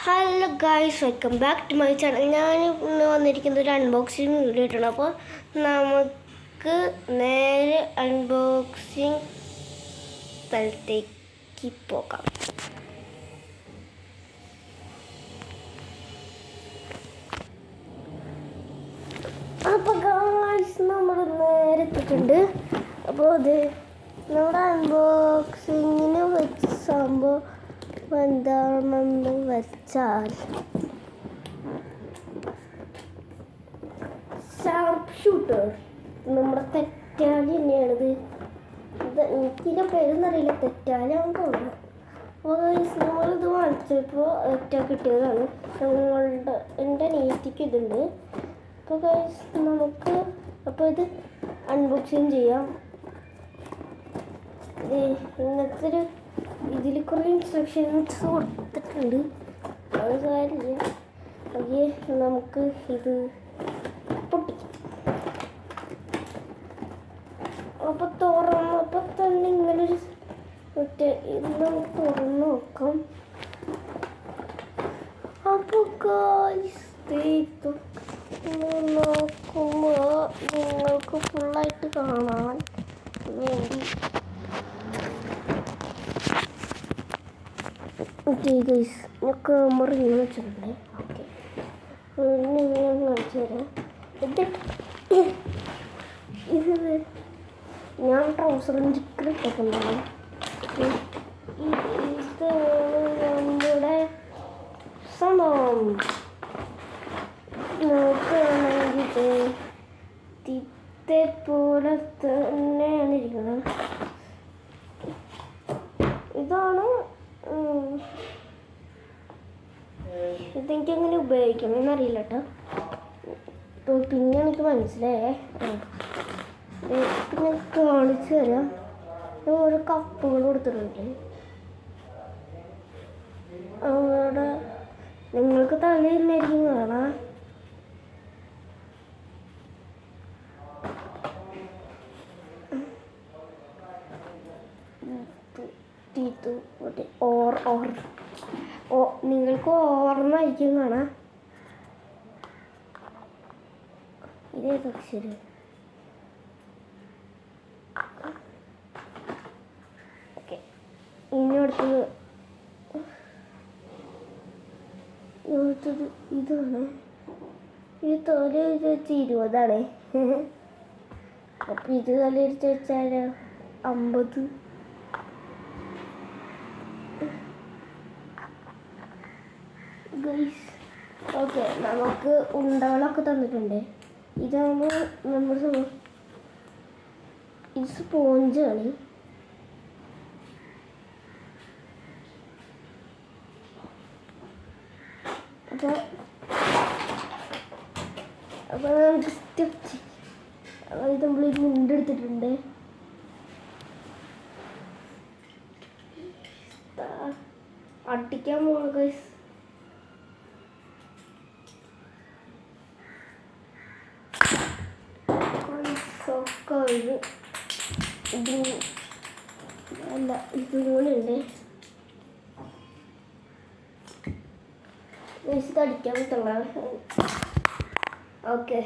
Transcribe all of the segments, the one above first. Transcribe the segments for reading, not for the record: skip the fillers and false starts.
Hello guys, welcome back to my channel. ഞാൻ ഇന്ന് വന്നിരിക്കുന്നത് ഒരു അൺബോക്സിങ് വീഡിയോ ആയിട്ടാണ്. അപ്പോൾ നമുക്ക് നേരെ അൺബോക്സിങ് സ്ഥലത്തേക്ക് പോകാം. അപ്പോൾ ഗായ്സ്, നമ്മൾ നേരെ എത്തിയിട്ടുണ്ട്. അപ്പോൾ അത് നമ്മുടെ അൺബോക്സിങ്ങിന് വെച്ച സംഭവം എന്താണെന്ന് വെച്ചാൽ ഷാർപ്പ് ഷൂട്ടർ. നമ്മുടെ തെറ്റാലി തന്നെയാണിത്. എനിക്കിൻ്റെ പേരെന്നറിയില്ല, തെറ്റാലിയാണെന്ന് തോന്നുന്നു. അപ്പോൾ നമ്മളിത് വാങ്ങിച്ചപ്പോൾ ഒറ്റ കിട്ടിയതാണ്. എൻ്റെ നീറ്റിക്ക് ഇതുണ്ട്. അപ്പോൾ നമുക്ക് ഇത് അൺബോക്സിങ് ചെയ്യാം. ഇങ്ങനത്തെ ഒരു ഇതിൽ കുറേ ഇൻസ്ട്രക്ഷൻസ് കൊടുത്തിട്ടുണ്ട്. അത് കാര്യമില്ല. ഓക്കെ, നമുക്ക് ഇത് പൊട്ടിക്കാം. അപ്പോൾ തുറന്നപ്പോൾ തന്നെ ഇങ്ങനൊരു ഇത് നമുക്ക് തുറന്ന് നോക്കാം. അപ്പോൾ നോക്കുമ്പോൾ നിങ്ങൾക്ക് ഫുള്ളായിട്ട് കാണാൻ വേണ്ടി ഞാൻ ക്യാമറ ഇങ്ങനെ വെച്ചിട്ടുണ്ട്. ഓക്കെ, ഞാൻ കാണിച്ചു തരാം. ഇത് ഞാൻ ട്രൗസറും ചിക്കൻ ഇട്ടിട്ടുണ്ടാകും. ഇത് നമ്മുടെ സംഭവം നോക്കുകയാണെങ്കിൽ ഇതേപോലെ തന്നെയാണ് ഇരിക്കുന്നത്. ഇതാണ് ഇതെനിക്കങ്ങനെ ഉപയോഗിക്കണമെന്നറിയില്ല കേട്ടോ. ഇപ്പോൾ പിന്നെ എനിക്ക് മനസ്സിലായേ. പിന്നെ കാണിച്ചു തരാം. ഓരോ കപ്പുകൾ കൊടുത്തിട്ടുണ്ട്. അവിടെ നിങ്ങൾക്ക് തലയിരുന്നായിരിക്കും കാണാം. നിങ്ങൾക്ക് ഓർമ്മയായിരിക്കും കാണാം. ഇതേതക്ഷരം ഓക്കെ. ഇനി അടുത്തത് ഇതാണ്. ഇത് തോല് വെച്ച് 20 അപ്പം ഇത് തലയിരിച്ച് വെച്ചാൽ 50. ഓക്കെ, നമുക്ക് ഉണ്ടകളൊക്കെ തന്നിട്ടുണ്ട്. ഇതാകുമ്പോൾ നമ്മുടെ ഇത് സ്പോഞ്ചാണ്. അപ്പോൾ നമുക്ക് സ്റ്റെപ്പ് ഇത് നമ്മളൊരു മുണ്ടെടുത്തിട്ടുണ്ട്. അടിക്കാൻ പോകണം ഗൈസ്. അല്ല, ഇതുപോലെ ഉണ്ട്. ഇത് അടിക്കാൻ പറ്റുള്ള. ഓക്കെ,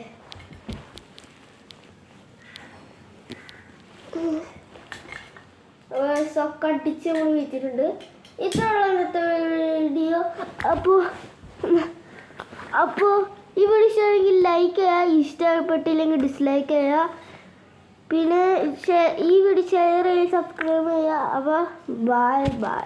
സൊക്കെ അടിച്ച് നമ്മൾ വെച്ചിട്ടുണ്ട്. ഇത്രയുള്ള ഇന്നത്തെ വീഡിയോ. അപ്പോൾ ഈ വീഡിയോ ഇഷ്ടമാണെങ്കിൽ ലൈക്ക് ചെയ്യുക, ഇഷ്ടപ്പെട്ടില്ലെങ്കിൽ ഡിസ്ലൈക്ക് ചെയ്യുക. പിന്നെ ഈ വീഡിയോ ഷെയർ ചെയ്യുക, സബ്സ്ക്രൈബ് ചെയ്യുക. അപ്പോൾ ബൈ.